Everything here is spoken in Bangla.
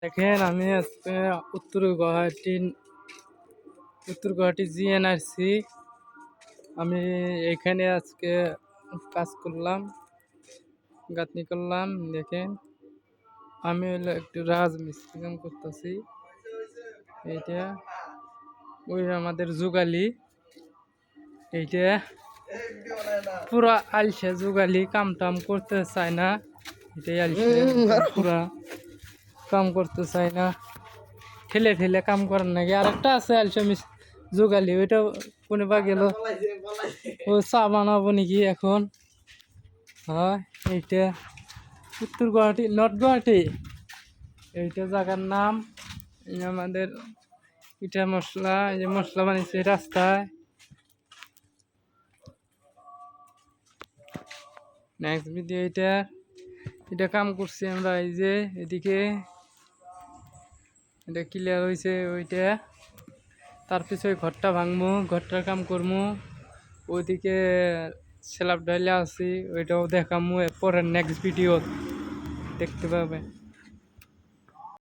দেখেন আমি আজকে উত্তর গুয়াহাটি জিএনআরসি আমি এখানে আজকে কাজ করলাম, গাঁথনি করলাম। দেখেন আমি হলো একটু রাজমিস্ত্রি কাম করতেছি। এইটা ওই আমাদের যুগালি, এইটা পুরা আলসে যুগালি, কাম টাম করতে চায় না। এটাই আলসে পুরা কাম করতে চায় না, ঠেলে ঠেলে কাম করার নাকি। আরেকটা আছে আলসে যুগালি, ওইটা কোনে বা গেল, ও চা বানাবো নাকি এখন। হয় এইটা উত্তর গুয়াহাটি, নর্থ গুয়াহাটি, এইটা জায়গার নাম। আমাদের ইটা মশলা, এই যে মশলা বানিয়েছে রাস্তায়। নেক্সট ভিডিও এটা কাম করছি আমরা। এই যে এদিকে এটা ক্লিয়ার হয়েছে ওইটা, তার পিছনে ঘরটা ভাঙবো, ঘরটার কাম করবো। ওইদিকে স্ল্যাব ঢাইলা আছি, ওইটাও দেখামু পরের নেক্সট ভিডিও দেখতে পাবে।